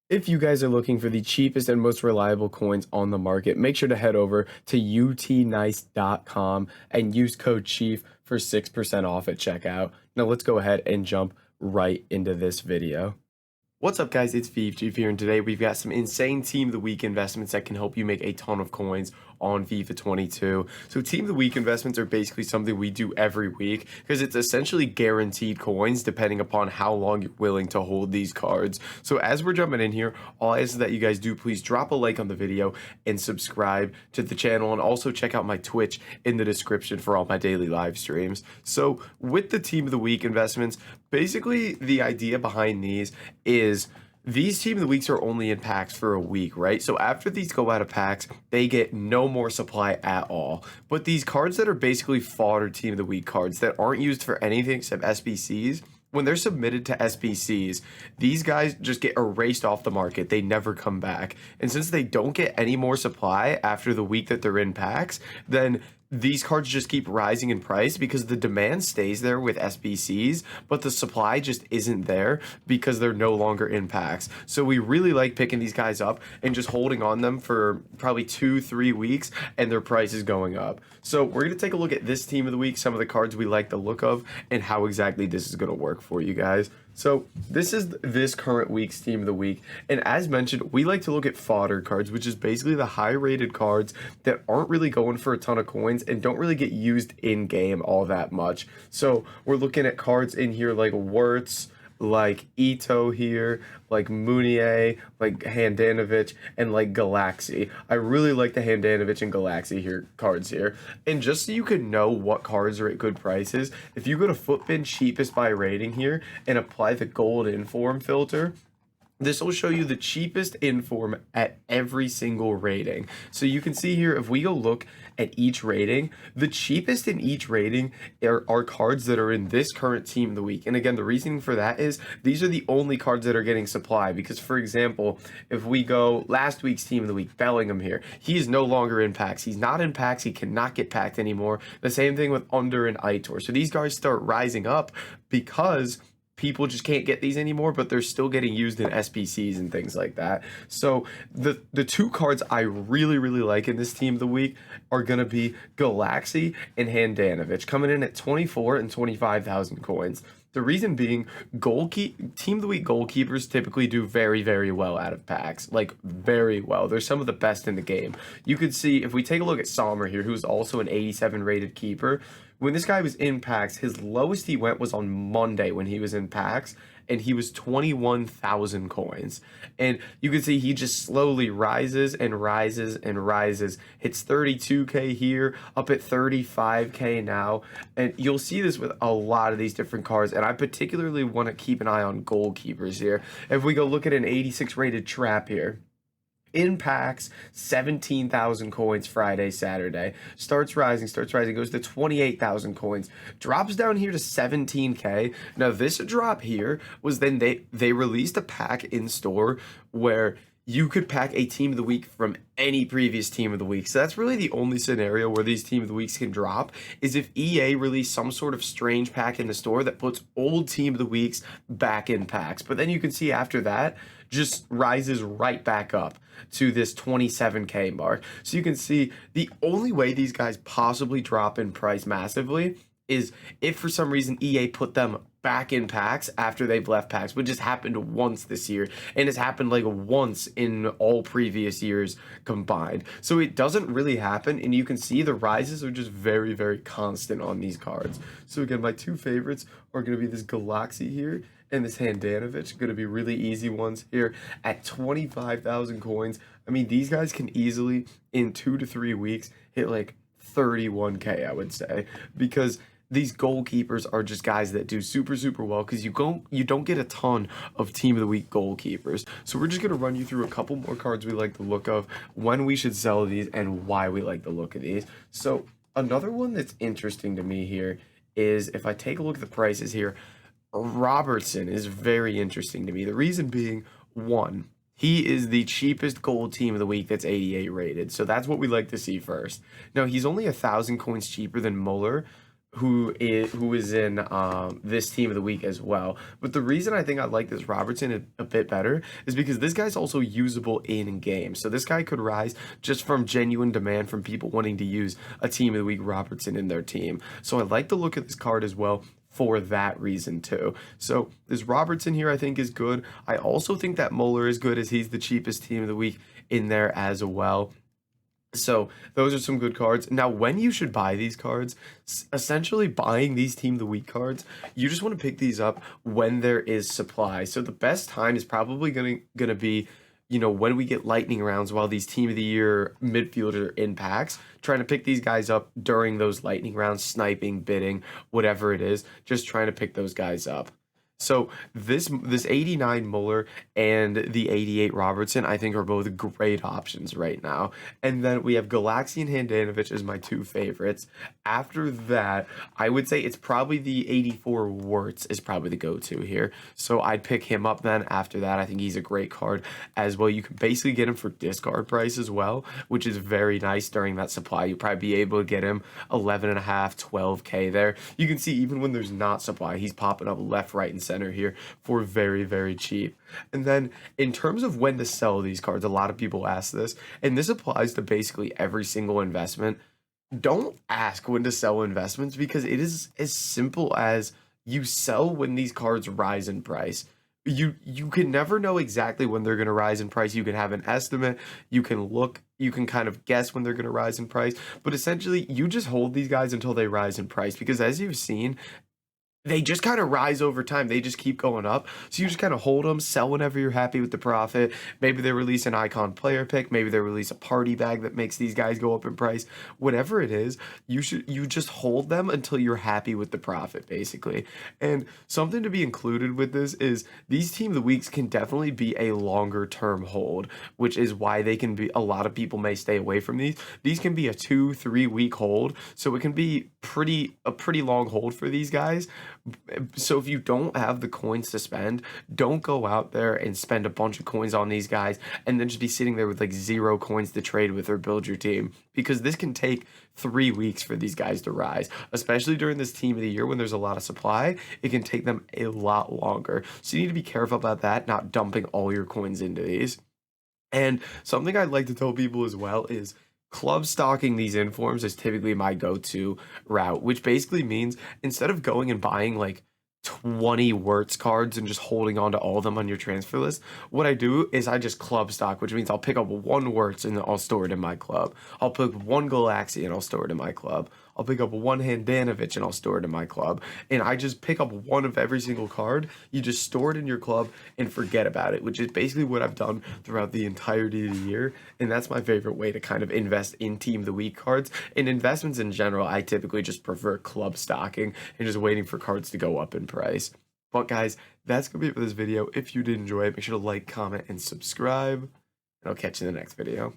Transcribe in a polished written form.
If you guys are looking for the cheapest and most reliable coins on the market, make sure to head over to utnice.com and use code CHIEF for 6% off at checkout. Now let's go ahead and jump right into this video. What's up, guys? It's Chief here, and today we've got some insane Team of the Week investments that can help you make a ton of coins on FIFA 22. So Team of the Week investments are basically something we do every week because it's essentially guaranteed coins depending upon how long you're willing to hold these cards. So as we're jumping in here, all I ask that you guys do, please drop a like on the video and subscribe to the channel, and also check out my Twitch in the description for all my daily live streams. So with the Team of the Week investments, basically the idea behind these is these Team of the Weeks are only in packs for a week, right? So after these go out of packs, they get no more supply at all. But these cards that are basically fodder Team of the Week cards that aren't used for anything except SBCs, when they're submitted to SBCs, these guys just get erased off the market. They never come back. And since they don't get any more supply after the week that they're in packs, then these cards just keep rising in price because the demand stays there with SBCs, but the supply just isn't there because they're no longer in packs. So we really like picking these guys up and just holding on them for probably 2-3 weeks, and their price is going up. So we're going to take a look at this Team of the Week, some of the cards we like the look of, and how exactly this is going to work for you guys. So this is this current week's Team of the Week, and as mentioned, we like to look at fodder cards, which is basically the high-rated cards that aren't really going for a ton of coins and don't really get used in-game all that much. So we're looking at cards in here like Wirtz, like Ito here, like Munier, like Handanovic, and like Galaxy. I really like the Handanovic and Galaxy here cards here. And just so you can know what cards are at good prices, if you go to Footbin cheapest by rating here and apply the gold inform filter, this will show you the cheapest inform at every single rating. So you can see here, if we go look at each rating, the cheapest in each rating are cards that are in this current Team of the Week. And again, the reasoning for that is these are the only cards that are getting supply. Because, for example, if we go last week's Team of the Week, Bellingham here, he is no longer in packs. He's not in packs. He cannot get packed anymore. The same thing with Under and Aitor. So these guys start rising up because people just can't get these anymore, but they're still getting used in SBCs and things like that. So the two cards I really like in this Team of the Week are going to be Galaxy and Handanovic, coming in at 24 and 25,000 coins. The reason being, Team of the Week goalkeepers typically do very well out of packs, like very well. They're some of the best in the game. You could see, if we take a look at Sommer here, who's also an 87 rated keeper, when this guy was in packs, his lowest he went was on Monday when he was in packs, and he was 21,000 coins. And you can see he just slowly rises and rises and rises. Hits 32k here, up at 35k now. And you'll see this with a lot of these different cards. And I particularly want to keep an eye on goalkeepers here. If we go look at an 86 rated Trap here, in packs, 17,000 coins Friday, Saturday. Starts rising, goes to 28,000 coins. Drops down here to 17k. Now, this drop here was then they released a pack in store where you could pack a Team of the Week from any previous Team of the Week. So that's really the only scenario where these Team of the Weeks can drop, is if EA release some sort of strange pack in the store that puts old Team of the Weeks back in packs. But then you can see after that, just rises right back up to this 27k mark. So you can see the only way these guys possibly drop in price massively is if for some reason EA put them back in packs after they've left packs, which just happened once this year, and it's happened like once in all previous years combined. So it doesn't really happen, and you can see the rises are just very constant on these cards. So again, my two favorites are going to be this Galaxy here and this Handanovic. Going to be really easy ones here at 25,000 coins. I mean, these guys can easily in 2 to 3 weeks hit like 31k, I would say, because these goalkeepers are just guys that do super well, because you don't get a ton of Team of the Week goalkeepers. So we're just going to run you through a couple more cards we like the look of, when we should sell these, and why we like the look of these. So another one that's interesting to me here is, if I take a look at the prices here, Robertson is very interesting to me. The reason being, one, he is the cheapest gold Team of the Week that's 88 rated. So that's what we like to see first. Now, he's only 1,000 coins cheaper than Muller, who is in this team of the week as well. But the reason I think I like this Robertson a bit better is because this guy's also usable in game. So this guy could rise just from genuine demand from people wanting to use a team of the week Robertson in their team. So I like the look at this card as well for that reason too. So this Robertson here I think is good. I also think that Muller is good as he's the cheapest team of the week in there as well. So those are some good cards. Now, when you should buy these cards, essentially buying these team of the week cards, you just want to pick these up when there is supply. So the best time is probably gonna be, when we get lightning rounds while these team of the year midfielders are in packs, trying to pick these guys up during those lightning rounds, sniping, bidding, whatever it is, just trying to pick those guys up. So this 89 Muller and the 88 Robertson, I think, are both great options right now. And then we have Galaxy and Handanovic as my two favorites. After that, I would say it's probably the 84 Wirtz is probably the go-to here. So I'd pick him up then. After that, I think he's a great card as well. You can basically get him for discard price as well, which is very nice during that supply. You'll probably be able to get him 11.5, 12K there. You can see even when there's not supply, he's popping up left, right, and center here for very, very cheap. And then in terms of when to sell these cards, a lot of people ask this, and this applies to basically every single investment. Don't ask when to sell investments because it is as simple as you sell when these cards rise in price. You can never know exactly when they're going to rise in price. You can have an estimate, you can look, you can kind of guess when they're going to rise in price, but essentially you just hold these guys until they rise in price because as you've seen, they just kind of rise over time. They just keep going up. So you just kind of hold them, sell whenever you're happy with the profit. Maybe they release an icon player pick. Maybe they release a party bag that makes these guys go up in price. Whatever it is, you just hold them until you're happy with the profit, basically. And something to be included with this is these team of the weeks can definitely be a longer term hold, which is why they can be, a lot of people may stay away from these. These can be a 2-3 week hold. So it can be a pretty long hold for these guys. So if you don't have the coins to spend, don't go out there and spend a bunch of coins on these guys and then just be sitting there with like 0 coins to trade with or build your team, because this can take 3 weeks for these guys to rise, especially during this team of the year when there's a lot of supply. It can take them a lot longer. So you need to be careful about that, not dumping all your coins into these. And something I'd like to tell people as well is club stocking these informs is typically my go-to route, which basically means instead of going and buying like 20 Wirtz cards and just holding on to all of them on your transfer list, what I do is I just club stock, which means I'll pick up one Wirtz and I'll store it in my club. I'll pick one Galaxy and I'll store it in my club. I'll pick up one Handanovic and I'll store it in my club. And I just pick up one of every single card. You just store it in your club and forget about it, which is basically what I've done throughout the entirety of the year. And that's my favorite way to kind of invest in team of the week cards. And investments in general, I typically just prefer club stocking and just waiting for cards to go up in price. But guys, that's going to be it for this video. If you did enjoy it, make sure to like, comment, and subscribe. And I'll catch you in the next video.